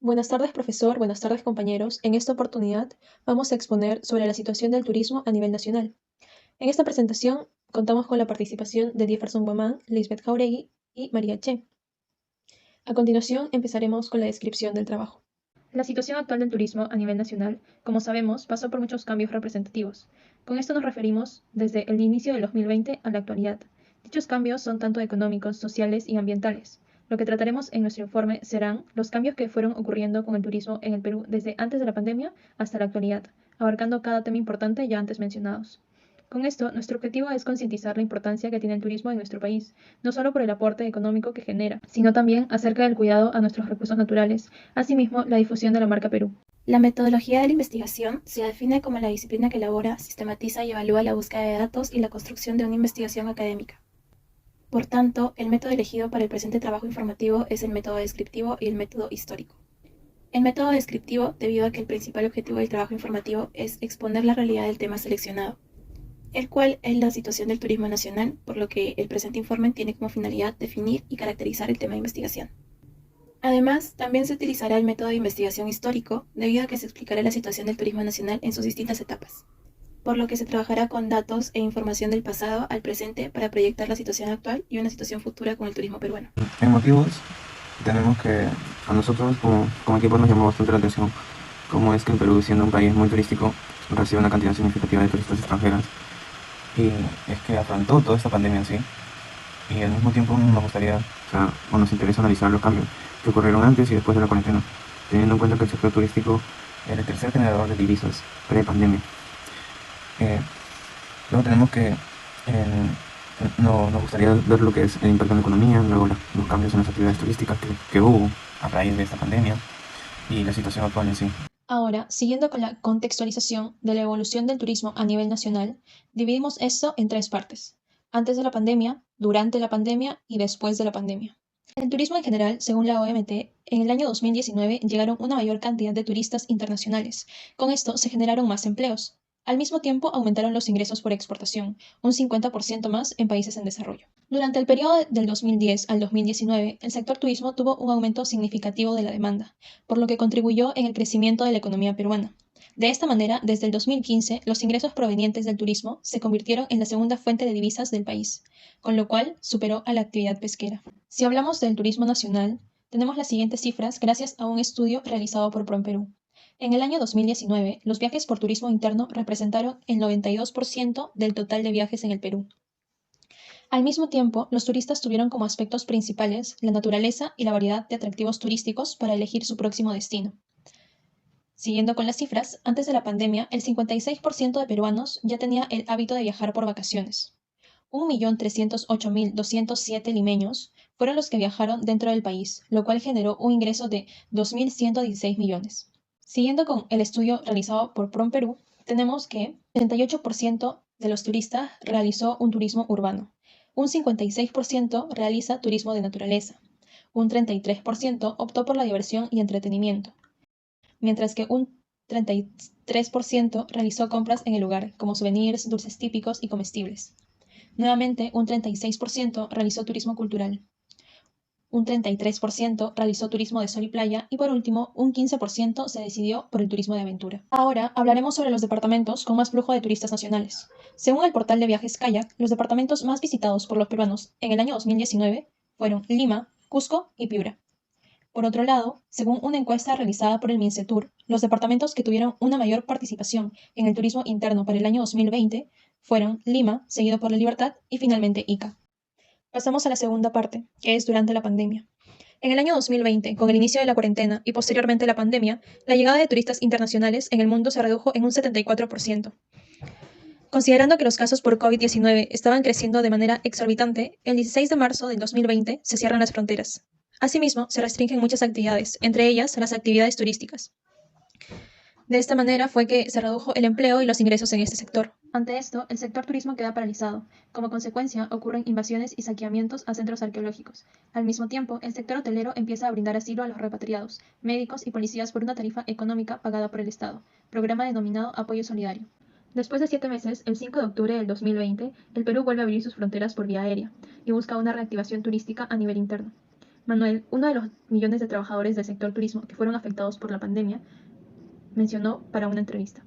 Buenas tardes, profesor. Buenas tardes, compañeros. En esta oportunidad vamos a exponer sobre la situación del turismo a nivel nacional. En esta presentación contamos con la participación de Jefferson Guamán, Lisbeth Jauregui y María Che. A continuación empezaremos con la descripción del trabajo. La situación actual del turismo a nivel nacional, como sabemos, pasó por muchos cambios representativos. Con esto nos referimos desde el inicio del 2020 a la actualidad. Dichos cambios son tanto económicos, sociales y ambientales. Lo que trataremos en nuestro informe serán los cambios que fueron ocurriendo con el turismo en el Perú desde antes de la pandemia hasta la actualidad, abarcando cada tema importante ya antes mencionados. Con esto, nuestro objetivo es concientizar la importancia que tiene el turismo en nuestro país, no solo por el aporte económico que genera, sino también acerca del cuidado a nuestros recursos naturales, asimismo la difusión de la marca Perú. La metodología de la investigación se define como la disciplina que elabora, sistematiza y evalúa la búsqueda de datos y la construcción de una investigación académica. Por tanto, el método elegido para el presente trabajo informativo es el método descriptivo y el método histórico. El método descriptivo, debido a que el principal objetivo del trabajo informativo es exponer la realidad del tema seleccionado, el cual es la situación del turismo nacional, por lo que el presente informe tiene como finalidad definir y caracterizar el tema de investigación. Además, también se utilizará el método de investigación histórico, debido a que se explicará la situación del turismo nacional en sus distintas etapas, por lo que se trabajará con datos e información del pasado al presente para proyectar la situación actual y una situación futura con el turismo peruano. En motivos, tenemos que a nosotros como equipo nos llamó bastante la atención cómo es que el Perú, siendo un país muy turístico, recibe una cantidad significativa de turistas extranjeras y es que afrontó toda esta pandemia en sí, y al mismo tiempo nos gustaría, o nos interesa analizar los cambios que ocurrieron antes y después de la cuarentena, teniendo en cuenta que el sector turístico era el tercer generador de divisas pre-pandemia. Eh, Luego tenemos que nos gustaría ver lo que es el impacto en la economía, luego los cambios en las actividades turísticas que hubo a raíz de esta pandemia y la situación actual en sí. Ahora, siguiendo con la contextualización de la evolución del turismo a nivel nacional, dividimos esto en tres partes: antes de la pandemia, durante la pandemia y después de la pandemia. El turismo en general, según la OMT, en el año 2019 llegaron una mayor cantidad de turistas internacionales. Con esto se generaron más empleos. Al mismo tiempo aumentaron los ingresos por exportación, un 50% más en países en desarrollo. Durante el periodo del 2010 al 2019, el sector turismo tuvo un aumento significativo de la demanda, por lo que contribuyó en el crecimiento de la economía peruana. De esta manera, desde el 2015, los ingresos provenientes del turismo se convirtieron en la segunda fuente de divisas del país, con lo cual superó a la actividad pesquera. Si hablamos del turismo nacional, tenemos las siguientes cifras gracias a un estudio realizado por PROMPERÚ. En el año 2019, los viajes por turismo interno representaron el 92% del total de viajes en el Perú. Al mismo tiempo, los turistas tuvieron como aspectos principales la naturaleza y la variedad de atractivos turísticos para elegir su próximo destino. Siguiendo con las cifras, antes de la pandemia, el 56% de peruanos ya tenía el hábito de viajar por vacaciones. 1.308.207 limeños fueron los que viajaron dentro del país, lo cual generó un ingreso de 2.116 millones. Siguiendo con el estudio realizado por PROMPERÚ, tenemos que el 38% de los turistas realizó un turismo urbano, un 56% realiza turismo de naturaleza, un 33% optó por la diversión y entretenimiento, mientras que un 33% realizó compras en el lugar, como souvenirs, dulces típicos y comestibles. Nuevamente, un 36% realizó turismo cultural, un 33% realizó turismo de sol y playa y por último, un 15% se decidió por el turismo de aventura. Ahora hablaremos sobre los departamentos con más flujo de turistas nacionales. Según el portal de viajes Kayak, los departamentos más visitados por los peruanos en el año 2019 fueron Lima, Cusco y Piura. Por otro lado, según una encuesta realizada por el MINCETUR, los departamentos que tuvieron una mayor participación en el turismo interno para el año 2020 fueron Lima, seguido por La Libertad y finalmente Ica. Pasamos a la segunda parte, que es durante la pandemia. En el año 2020, con el inicio de la cuarentena y posteriormente la pandemia, la llegada de turistas internacionales en el mundo se redujo en un 74%. Considerando que los casos por COVID-19 estaban creciendo de manera exorbitante, el 16 de marzo del 2020 se cierran las fronteras. Asimismo, se restringen muchas actividades, entre ellas las actividades turísticas. De esta manera fue que se redujo el empleo y los ingresos en este sector. Ante esto, el sector turismo queda paralizado. Como consecuencia, ocurren invasiones y saqueamientos a centros arqueológicos. Al mismo tiempo, el sector hotelero empieza a brindar asilo a los repatriados, médicos y policías por una tarifa económica pagada por el Estado, programa denominado Apoyo Solidario. Después de 7 meses, el 5 de octubre del 2020, el Perú vuelve a abrir sus fronteras por vía aérea y busca una reactivación turística a nivel interno. Manuel, uno de los millones de trabajadores del sector turismo que fueron afectados por la pandemia, mencionó para una entrevista: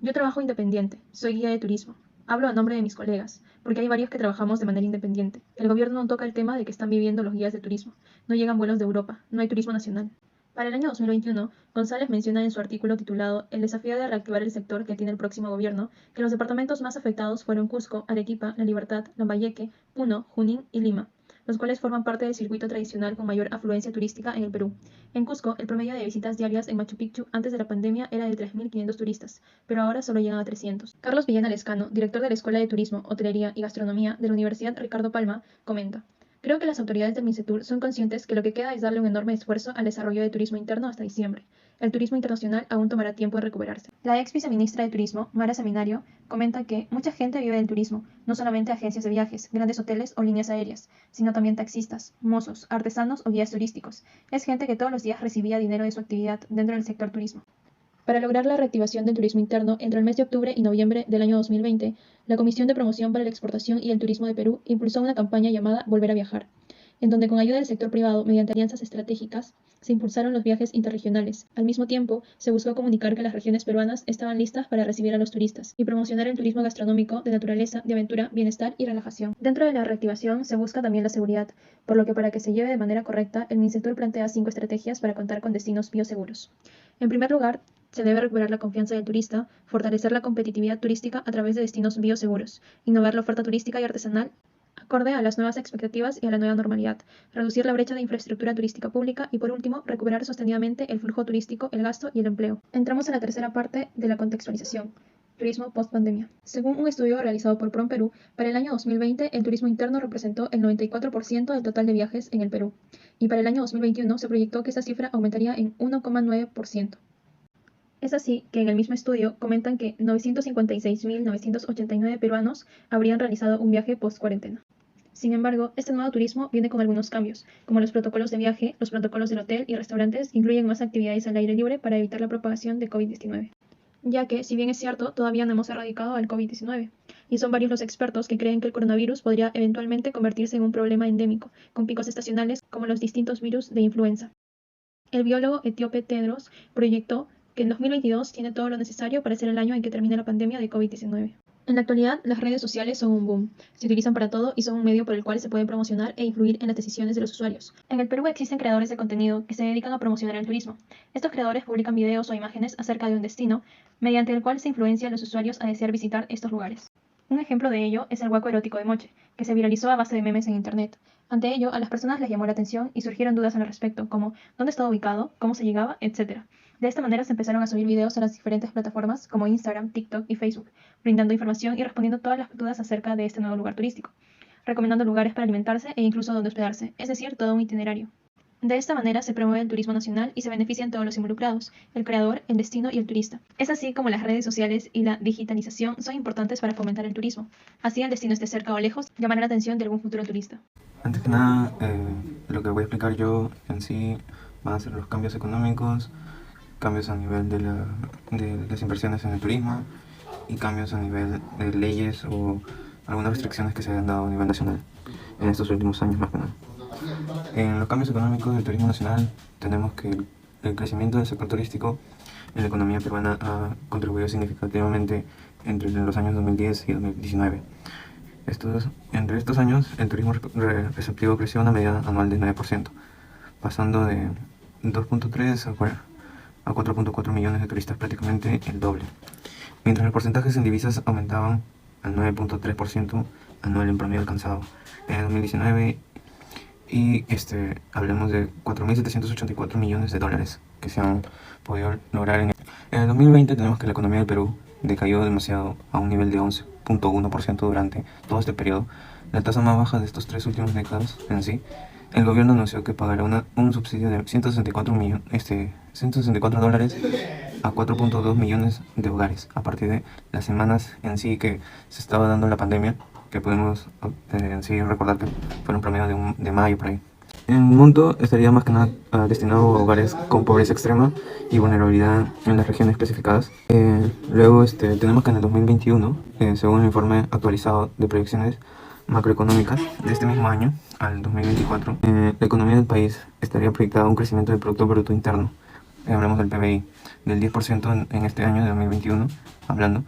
yo trabajo independiente, soy guía de turismo. Hablo a nombre de mis colegas, porque hay varios que trabajamos de manera independiente. El gobierno no toca el tema de que están viviendo los guías de turismo. No llegan vuelos de Europa, no hay turismo nacional. Para el año 2021, González menciona en su artículo titulado El desafío de reactivar el sector que tiene el próximo gobierno que los departamentos más afectados fueron Cusco, Arequipa, La Libertad, Lambayeque, Puno, Junín y Lima, los cuales forman parte del circuito tradicional con mayor afluencia turística en el Perú. En Cusco, el promedio de visitas diarias en Machu Picchu antes de la pandemia era de 3.500 turistas, pero ahora solo llegan a 300. Carlos Villena Lescano, director de la Escuela de Turismo, Hotelería y Gastronomía de la Universidad Ricardo Palma, comenta: creo que las autoridades del MINCETUR son conscientes que lo que queda es darle un enorme esfuerzo al desarrollo de turismo interno hasta diciembre. El turismo internacional aún tomará tiempo en recuperarse. La ex viceministra de Turismo, Mara Seminario, comenta que mucha gente vive del turismo, no solamente agencias de viajes, grandes hoteles o líneas aéreas, sino también taxistas, mozos, artesanos o guías turísticos. Es gente que todos los días recibía dinero de su actividad dentro del sector turismo. Para lograr la reactivación del turismo interno entre el mes de octubre y noviembre del año 2020, la Comisión de Promoción para la Exportación y el Turismo de Perú impulsó una campaña llamada Volver a Viajar, en donde con ayuda del sector privado mediante alianzas estratégicas se impulsaron los viajes interregionales. Al mismo tiempo, se buscó comunicar que las regiones peruanas estaban listas para recibir a los turistas y promocionar el turismo gastronómico de naturaleza, de aventura, bienestar y relajación. Dentro de la reactivación se busca también la seguridad, por lo que para que se lleve de manera correcta, el MINCETUR plantea 5 estrategias para contar con destinos bioseguros. En primer lugar, se debe recuperar la confianza del turista, fortalecer la competitividad turística a través de destinos bioseguros, innovar la oferta turística y artesanal acorde a las nuevas expectativas y a la nueva normalidad, reducir la brecha de infraestructura turística pública y, por último, recuperar sostenidamente el flujo turístico, el gasto y el empleo. Entramos a la tercera parte de la contextualización: turismo post-pandemia. Según un estudio realizado por PROM Perú, para el año 2020 el turismo interno representó el 94% del total de viajes en el Perú, y para el año 2021 se proyectó que esa cifra aumentaría en 1,9%. Es así que en el mismo estudio comentan que 956.989 peruanos habrían realizado un viaje post-cuarentena. Sin embargo, este nuevo turismo viene con algunos cambios, como los protocolos de viaje, los protocolos del hotel y restaurantes incluyen más actividades al aire libre para evitar la propagación de COVID-19. Ya que, si bien es cierto, todavía no hemos erradicado al COVID-19, y son varios los expertos que creen que el coronavirus podría eventualmente convertirse en un problema endémico, con picos estacionales como los distintos virus de influenza. El biólogo etíope Tedros proyectó que el 2022 tiene todo lo necesario para ser el año en que termine la pandemia de COVID-19. En la actualidad, las redes sociales son un boom. Se utilizan para todo y son un medio por el cual se puede promocionar e influir en las decisiones de los usuarios. En el Perú existen creadores de contenido que se dedican a promocionar el turismo. Estos creadores publican videos o imágenes acerca de un destino, mediante el cual se influencia a los usuarios a desear visitar estos lugares. Un ejemplo de ello es el huaco erótico de Moche, que se viralizó a base de memes en internet. Ante ello, a las personas les llamó la atención y surgieron dudas al respecto, como ¿dónde estaba ubicado?, ¿cómo se llegaba?, etc. De esta manera se empezaron a subir videos a las diferentes plataformas como Instagram, TikTok y Facebook, brindando información y respondiendo todas las dudas acerca de este nuevo lugar turístico, recomendando lugares para alimentarse e incluso dónde hospedarse, es decir, todo un itinerario. De esta manera se promueve el turismo nacional y se benefician todos los involucrados, el creador, el destino y el turista. Es así como las redes sociales y la digitalización son importantes para fomentar el turismo. Así el destino esté cerca o lejos, llamará la atención de algún futuro turista. Antes que nada, lo que voy a explicar yo en sí van a ser los cambios económicos, cambios a nivel de las inversiones en el turismo y cambios a nivel de leyes o algunas restricciones que se han dado a nivel nacional en estos últimos años más que nada. En los cambios económicos del turismo nacional tenemos que el crecimiento del sector turístico en la economía peruana ha contribuido significativamente entre los años 2010 y 2019. Entre estos años el turismo receptivo creció a una media anual de 9%, pasando de 2.3 a 4.4 millones de turistas, prácticamente el doble, mientras los porcentajes en divisas aumentaban al 9.3% anual en promedio alcanzado en el 2019 y hablemos de 4.784 millones de dólares que se han podido lograr en el 2020. Tenemos que la economía del Perú decayó demasiado a un nivel de 11.1% durante todo este periodo, la tasa más baja de estos 3 últimos décadas en sí. El gobierno anunció que pagará un subsidio de 164 dólares a 4.2 millones de hogares a partir de las semanas en sí que se estaba dando la pandemia, que podemos en sí recordar que fue un promedio de mayo por ahí. El monto estaría más que nada destinado a hogares con pobreza extrema y vulnerabilidad en las regiones clasificadas. Luego tenemos que en el 2021, según el informe actualizado de proyecciones macroeconómicas de este mismo año, al 2024, la economía del país estaría proyectada a un crecimiento del Producto Bruto Interno, hablamos del PBI, del 10% en este año de 2021, hablando,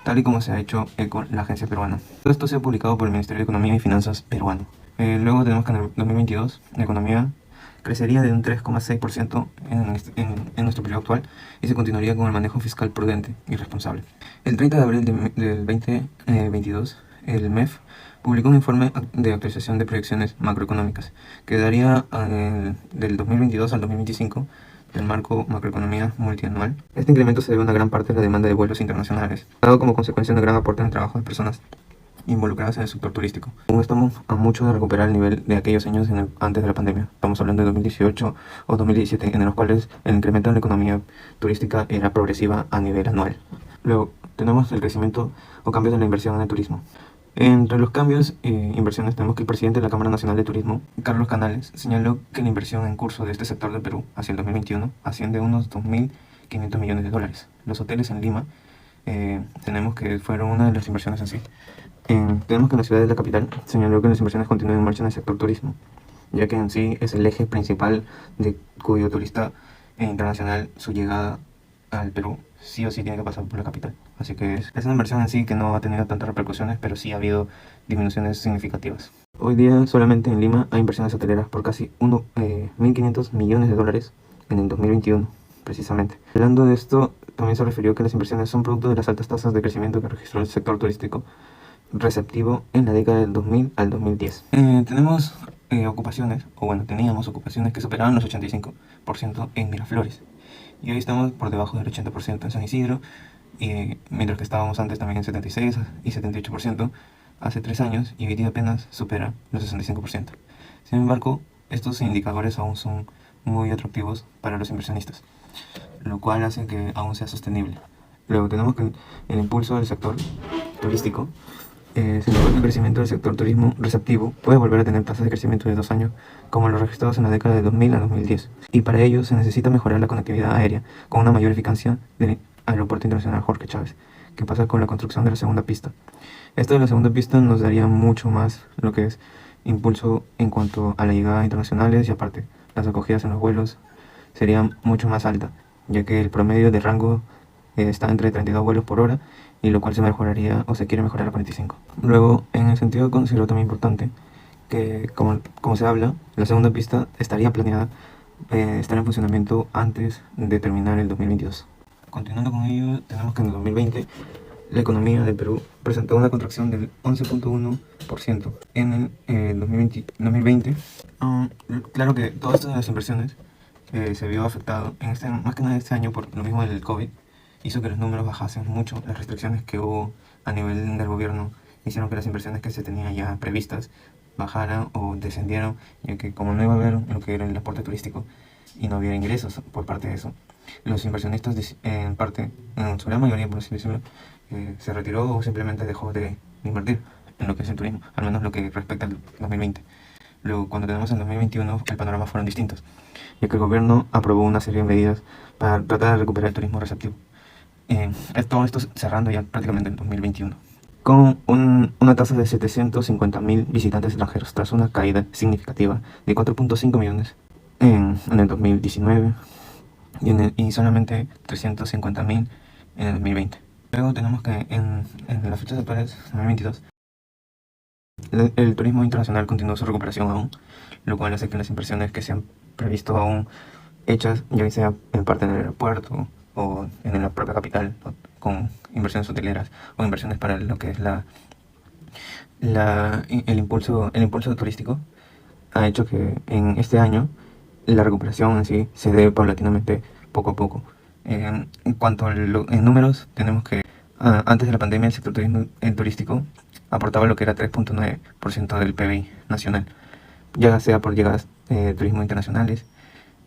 tal y como se ha hecho eco la agencia peruana. Todo esto se ha publicado por el Ministerio de Economía y Finanzas peruano. Luego tenemos que en el 2022 la economía crecería de un 3,6% en nuestro periodo actual y se continuaría con el manejo fiscal prudente y responsable. El 30 de abril del 2022, el MEF publicó un informe de actualización de proyecciones macroeconómicas que daría del 2022 al 2025 del marco macroeconomía multianual. Este incremento se debe a una gran parte de la demanda de vuelos internacionales, dado como consecuencia de un gran aporte en el trabajo de personas involucradas en el sector turístico. Aún estamos a mucho de recuperar el nivel de aquellos años antes de la pandemia. Estamos hablando de 2018 o 2017, en los cuales el incremento en la economía turística era progresiva a nivel anual. Luego, tenemos el crecimiento o cambios en la inversión en el turismo. Entre los cambios e inversiones tenemos que el presidente de la Cámara Nacional de Turismo, Carlos Canales, señaló que la inversión en curso de este sector del Perú hacia el 2021 asciende a unos 2.500 millones de dólares. Los hoteles en Lima tenemos que fueron una de las inversiones en sí. Tenemos que en la ciudad de la capital señaló que las inversiones continúan en marcha en el sector turismo, ya que en sí es el eje principal de cuyo turista internacional su llegada al Perú sí o sí tiene que pasar por la capital. Así que es una inversión en sí que no ha tenido tantas repercusiones, pero sí ha habido disminuciones significativas. Hoy día solamente en Lima hay inversiones hoteleras por casi 1.500 millones de dólares en el 2021, precisamente. Hablando de esto, también se refirió que las inversiones son producto de las altas tasas de crecimiento que registró el sector turístico receptivo en la década del 2000 al 2010. Tenemos ocupaciones, o bueno, teníamos ocupaciones que superaban los 85% en Miraflores. Y hoy estamos por debajo del 80% en San Isidro, mientras que estábamos antes también en 76 y 78% hace 3 años, y hoy día apenas supera los 65%. Sin embargo, estos indicadores aún son muy atractivos para los inversionistas, lo cual hace que aún sea sostenible. Luego tenemos que el impulso del sector turístico. Sin embargo, el crecimiento del sector turismo receptivo puede volver a tener tasas de crecimiento de 2 años, como los registrados en la década de 2000 a 2010. Y para ello se necesita mejorar la conectividad aérea con una mayor eficacia del Aeropuerto Internacional Jorge Chávez, que pasa con la construcción de la segunda pista. Esto de la segunda pista nos daría mucho más lo que es impulso en cuanto a la llegada de internacionales, y aparte las acogidas en los vuelos serían mucho más alta, ya que el promedio de rango está entre 32 vuelos por hora, y lo cual se mejoraría o se quiere mejorar a 45. Luego, en el sentido considero también importante que, como se habla, la segunda pista estaría planeada estar en funcionamiento antes de terminar el 2022. Continuando con ello, tenemos que en el 2020 la economía del Perú presentó una contracción del 11.1% en el 2020. Claro que todo esto de las inversiones se vio afectado más que nada este año por lo mismo del COVID. Hizo que los números bajasen mucho. Las restricciones que hubo a nivel del gobierno hicieron que las inversiones que se tenían ya previstas bajaran o descendieron, ya que como no iba a haber lo que era el aporte turístico y no había ingresos por parte de eso, los inversionistas en su gran mayoría, por así decirlo, se retiró o simplemente dejó de invertir en lo que es el turismo, al menos lo que respecta al 2020. Luego, cuando tenemos el 2021, el panorama fueron distintos, ya que el gobierno aprobó una serie de medidas para tratar de recuperar el turismo receptivo. Todo esto cerrando ya prácticamente en 2021, con una tasa de 750.000 visitantes extranjeros, tras una caída significativa de 4.5 millones en el 2019 y solamente 350.000 en el 2020. Luego tenemos que en las fechas actuales, 2022, el turismo internacional continúa su recuperación aún, lo cual hace que las inversiones que se han previsto aún hechas, ya sea en parte en el aeropuerto o en la propia capital, con inversiones hoteleras o inversiones para lo que es el impulso turístico, ha hecho que en este año la recuperación en sí se dé paulatinamente, poco a poco. En cuanto en números, tenemos que antes de la pandemia el sector turístico aportaba lo que era 3.9% del PBI nacional, ya sea por llegadas de turismo internacionales,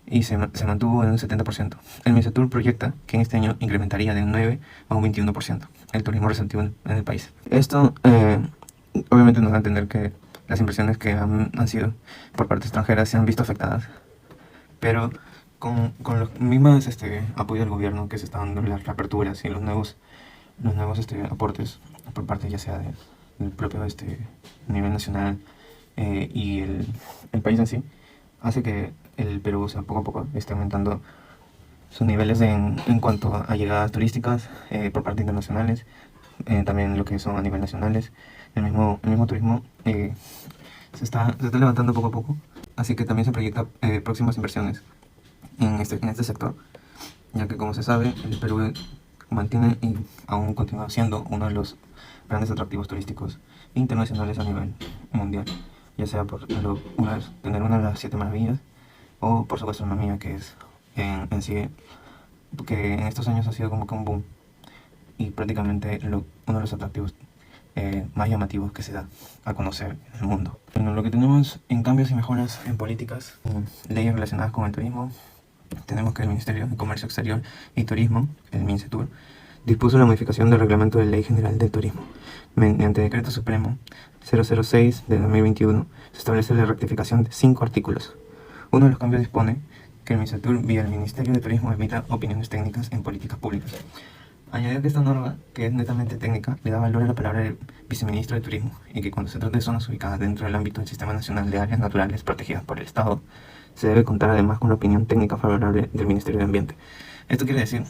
y se mantuvo en un 70%. El MINSATUR proyecta que en este año incrementaría de un 9 a un 21% el turismo receptivo en el país. Esto obviamente nos da a entender que las inversiones que han sido por parte extranjera se han visto afectadas, pero con los mismos apoyos del gobierno que se están dando, las reaperturas y los nuevos aportes por parte ya sea del propio nivel nacional y el país en sí, hace que el Perú, o sea, poco a poco esté aumentando sus niveles en cuanto a llegadas turísticas por parte internacionales, también lo que son a nivel nacionales. El mismo turismo se está levantando poco a poco, así que también se proyecta próximas inversiones en este sector, ya que, como se sabe, el Perú mantiene y aún continúa siendo uno de los grandes atractivos turísticos internacionales a nivel mundial, ya sea por tener una de las 7 maravillas o por su gastronomía, que es en sí, que en estos años ha sido como que un boom y prácticamente uno de los atractivos más llamativos que se da a conocer en el mundo. Bueno, lo que tenemos en cambios y mejoras en políticas, leyes relacionadas con el turismo, tenemos que el Ministerio de Comercio Exterior y Turismo, el MINCETUR, dispuso la modificación del Reglamento de Ley General del Turismo. Mediante Decreto Supremo 006 de 2021, se establece la rectificación de 5 artículos. Uno de los cambios dispone que el MINCETUR, vía el Ministerio de Turismo, emita opiniones técnicas en políticas públicas. Añadió que esta norma, que es netamente técnica, le da valor a la palabra del viceministro de Turismo y que cuando se trata de zonas ubicadas dentro del ámbito del Sistema Nacional de Áreas Naturales protegidas por el Estado, se debe contar además con la opinión técnica favorable del Ministerio de Ambiente. Esto quiere decir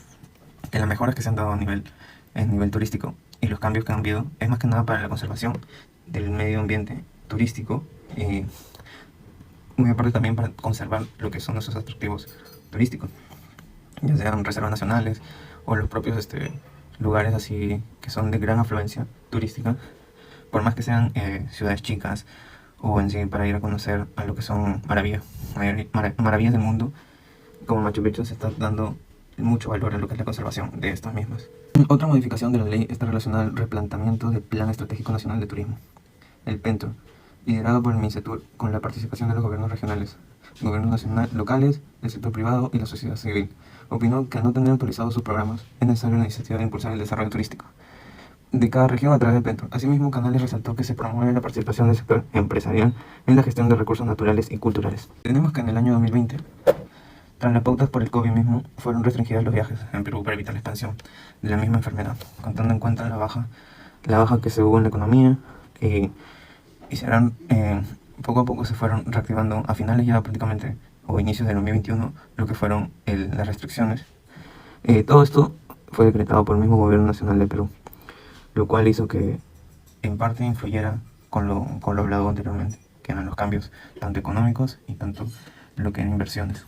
que las mejoras que se han dado a nivel turístico y los cambios que han habido es más que nada para la conservación del medio ambiente turístico y muy aparte también para conservar lo que son esos atractivos turísticos, ya sean reservas nacionales o los propios lugares así que son de gran afluencia turística, por más que sean ciudades chicas o en sí para ir a conocer a lo que son maravillas del mundo, como Machu Picchu, se está dando mucho valor a lo que es la conservación de estas mismas. Otra modificación de la ley está relacionada al replanteamiento del Plan Estratégico Nacional de Turismo, el PENTO, liderado por el MINCETUR con la participación de los gobiernos regionales, gobiernos locales, el sector privado y la sociedad civil. Opinó que al no tener autorizados sus programas, es necesaria la iniciativa de impulsar el desarrollo turístico de cada región a través del PENTO. Asimismo, Canales resaltó que se promueve la participación del sector empresarial en la gestión de recursos naturales y culturales. Tenemos que en el año 2020, tras las pautas por el COVID mismo, fueron restringidos los viajes en Perú para evitar la expansión de la misma enfermedad, contando en cuenta la baja que se hubo en la economía y serán, poco a poco se fueron reactivando a finales ya prácticamente o inicios del 2021 lo que fueron las restricciones. Todo esto fue decretado por el mismo gobierno nacional de Perú, lo cual hizo que en parte influyera con lo hablado anteriormente, que eran los cambios tanto económicos y tanto lo que eran inversiones.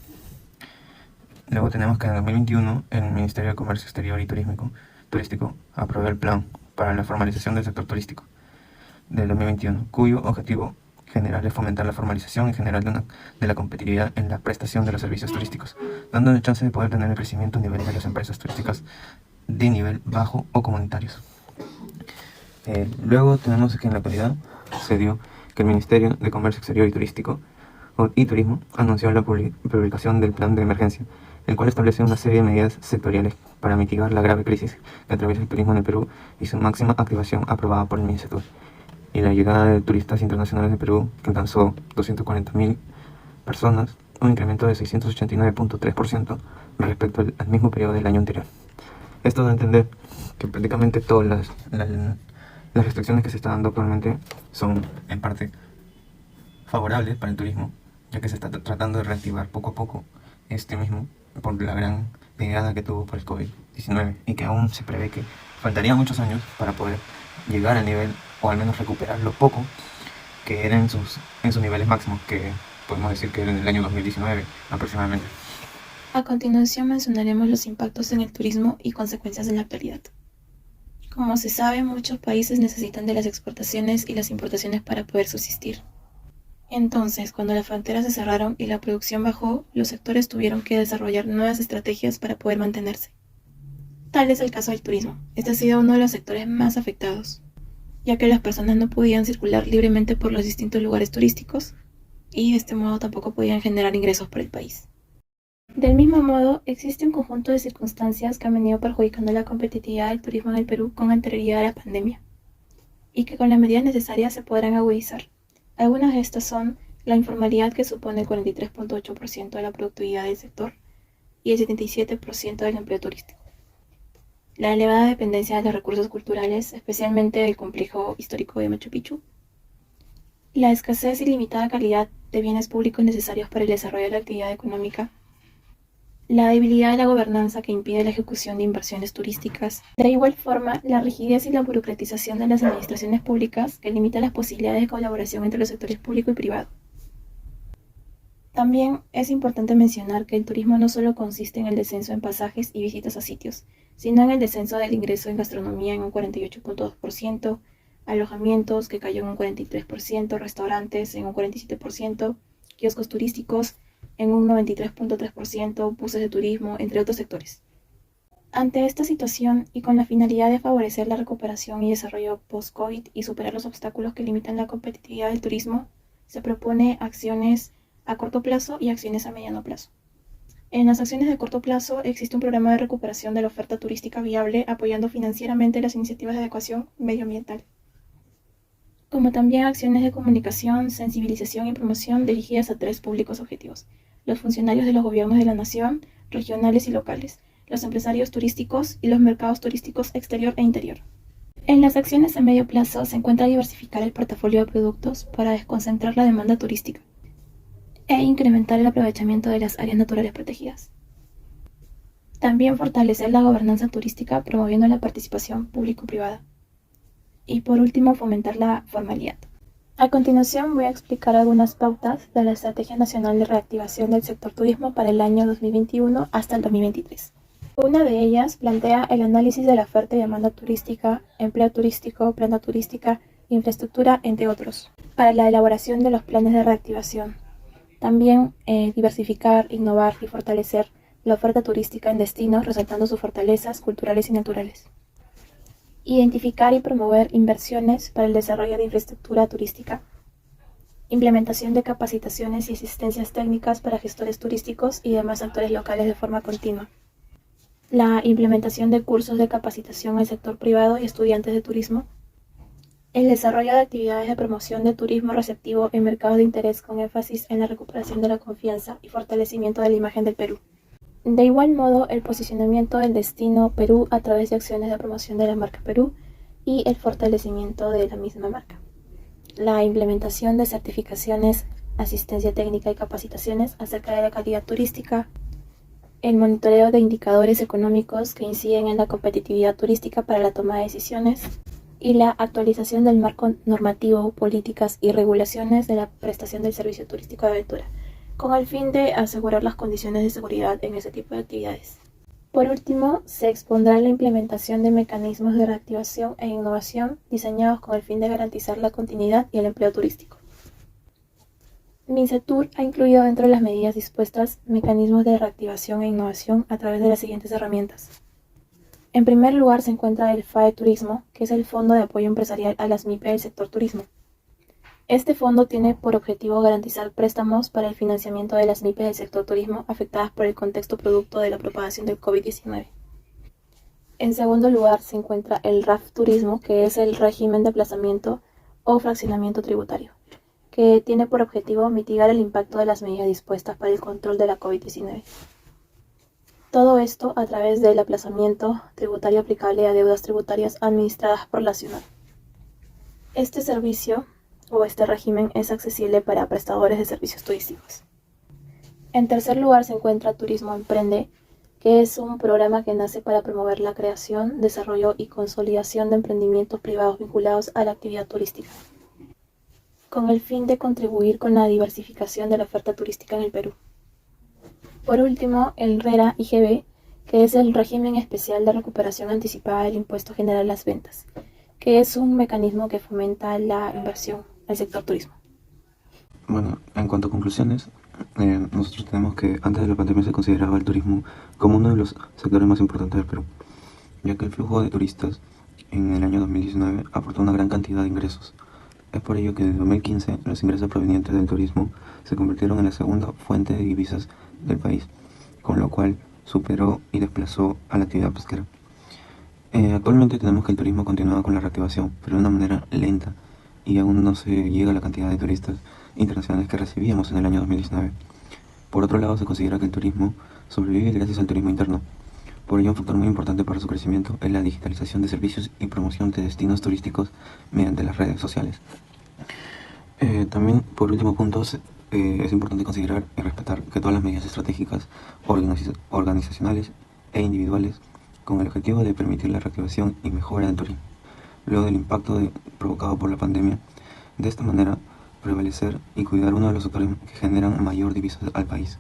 Luego tenemos que en 2021 el Ministerio de Comercio Exterior y Turístico aprobó el plan para la formalización del sector turístico del 2021, cuyo objetivo general es fomentar la formalización en general de la competitividad en la prestación de los servicios turísticos, dando el chance de poder tener el crecimiento a nivel de las empresas turísticas de nivel bajo o comunitarios. Luego tenemos que en la actualidad se dio que el Ministerio de Comercio Exterior y Turismo anunció la publicación del plan de emergencia, el cual establece una serie de medidas sectoriales para mitigar la grave crisis que atraviesa el turismo en el Perú y su máxima activación aprobada por el MINCETUR. Y la llegada de turistas internacionales de Perú, que alcanzó 240.000 personas, un incremento de 689.3% respecto al mismo periodo del año anterior. Esto da a entender que prácticamente todas las restricciones que se están dando actualmente son en parte favorables para el turismo, ya que se está tratando de reactivar poco a poco mismo por la gran pegada que tuvo por el COVID-19 y que aún se prevé que faltarían muchos años para poder llegar al nivel o al menos recuperar lo poco que eran en sus niveles máximos, que podemos decir que era en el año 2019 aproximadamente. A continuación mencionaremos los impactos en el turismo y consecuencias en la actualidad. Como se sabe, muchos países necesitan de las exportaciones y las importaciones para poder subsistir. Entonces, cuando las fronteras se cerraron y la producción bajó, los sectores tuvieron que desarrollar nuevas estrategias para poder mantenerse. Tal es el caso del turismo. Este ha sido uno de los sectores más afectados, ya que las personas no podían circular libremente por los distintos lugares turísticos y de este modo tampoco podían generar ingresos para el país. Del mismo modo, existe un conjunto de circunstancias que han venido perjudicando la competitividad del turismo en el Perú con anterioridad a la pandemia y que con las medidas necesarias se podrán agudizar. Algunas de estas son la informalidad, que supone el 43.8% de la productividad del sector y el 77% del empleo turístico. La elevada dependencia de los recursos culturales, especialmente del complejo histórico de Machu Picchu. La escasez y limitada calidad de bienes públicos necesarios para el desarrollo de la actividad económica, la debilidad de la gobernanza que impide la ejecución de inversiones turísticas, de igual forma, la rigidez y la burocratización de las administraciones públicas que limita las posibilidades de colaboración entre los sectores público y privado. También es importante mencionar que el turismo no solo consiste en el descenso en pasajes y visitas a sitios, sino en el descenso del ingreso en gastronomía en un 48.2%, alojamientos que cayó en un 43%, restaurantes en un 47%, kioscos turísticos en un 93.3%, buses de turismo, entre otros sectores. Ante esta situación y con la finalidad de favorecer la recuperación y desarrollo post-COVID y superar los obstáculos que limitan la competitividad del turismo, se propone acciones a corto plazo y acciones a mediano plazo. En las acciones de corto plazo existe un programa de recuperación de la oferta turística viable apoyando financieramente las iniciativas de adecuación medioambiental, como también acciones de comunicación, sensibilización y promoción dirigidas a 3 públicos objetivos: los funcionarios de los gobiernos de la nación, regionales y locales, los empresarios turísticos y los mercados turísticos exterior e interior. En las acciones a medio plazo se encuentra diversificar el portafolio de productos para desconcentrar la demanda turística e incrementar el aprovechamiento de las áreas naturales protegidas. También fortalecer la gobernanza turística promoviendo la participación público-privada. Y por último, fomentar la formalidad. A continuación voy a explicar algunas pautas de la Estrategia Nacional de Reactivación del Sector Turismo para el año 2021 hasta el 2023. Una de ellas plantea el análisis de la oferta y demanda turística, empleo turístico, planta turística, infraestructura, entre otros, para la elaboración de los planes de reactivación. También diversificar, innovar y fortalecer la oferta turística en destinos, resaltando sus fortalezas culturales y naturales. Identificar y promover inversiones para el desarrollo de infraestructura turística. Implementación de capacitaciones y asistencias técnicas para gestores turísticos y demás actores locales de forma continua. La implementación de cursos de capacitación al sector privado y estudiantes de turismo. El desarrollo de actividades de promoción de turismo receptivo en mercados de interés con énfasis en la recuperación de la confianza y fortalecimiento de la imagen del Perú. De igual modo, el posicionamiento del destino Perú a través de acciones de promoción de la marca Perú y el fortalecimiento de la misma marca. La implementación de certificaciones, asistencia técnica y capacitaciones acerca de la calidad turística. El monitoreo de indicadores económicos que inciden en la competitividad turística para la toma de decisiones. Y la actualización del marco normativo, políticas y regulaciones de la prestación del servicio turístico de aventura, con el fin de asegurar las condiciones de seguridad en ese tipo de actividades. Por último, se expondrá la implementación de mecanismos de reactivación e innovación diseñados con el fin de garantizar la continuidad y el empleo turístico. Mincetur ha incluido dentro de las medidas dispuestas mecanismos de reactivación e innovación a través de las siguientes herramientas. En primer lugar se encuentra el FAE Turismo, que es el Fondo de Apoyo Empresarial a las MIPE del sector turismo. Este fondo tiene por objetivo garantizar préstamos para el financiamiento de las MIPE del sector turismo afectadas por el contexto producto de la propagación del COVID-19. En segundo lugar se encuentra el RAF Turismo, que es el régimen de aplazamiento o fraccionamiento tributario, que tiene por objetivo mitigar el impacto de las medidas dispuestas para el control de la COVID-19. Todo esto a través del aplazamiento tributario aplicable a deudas tributarias administradas por la ciudad. Este servicio o este régimen es accesible para prestadores de servicios turísticos. En tercer lugar se encuentra Turismo Emprende, que es un programa que nace para promover la creación, desarrollo y consolidación de emprendimientos privados vinculados a la actividad turística, con el fin de contribuir con la diversificación de la oferta turística en el Perú. Por último, el RERA-IGB, que es el régimen especial de recuperación anticipada del impuesto general a las ventas, que es un mecanismo que fomenta la inversión al sector turismo. Bueno, en cuanto a conclusiones, nosotros tenemos que antes de la pandemia se consideraba el turismo como uno de los sectores más importantes del Perú, ya que el flujo de turistas en el año 2019 aportó una gran cantidad de ingresos. Es por ello que en 2015 los ingresos provenientes del turismo se convirtieron en la segunda fuente de divisas del país, con lo cual superó y desplazó a la actividad pesquera. Actualmente tenemos que el turismo continúa con la reactivación, pero de una manera lenta, y aún no se llega a la cantidad de turistas internacionales que recibíamos en el año 2019. Por otro lado, se considera que el turismo sobrevive gracias al turismo interno. Por ello, un factor muy importante para su crecimiento es la digitalización de servicios y promoción de destinos turísticos mediante las redes sociales. También, por último punto, es importante considerar y respetar que todas las medidas estratégicas, organizacionales e individuales, con el objetivo de permitir la reactivación y mejora del turismo, luego del impacto provocado por la pandemia. De esta manera, prevalecer y cuidar uno de los sectores que generan mayor divisas al país.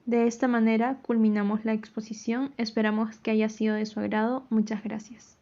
De esta manera culminamos la exposición. Esperamos que haya sido de su agrado. Muchas gracias.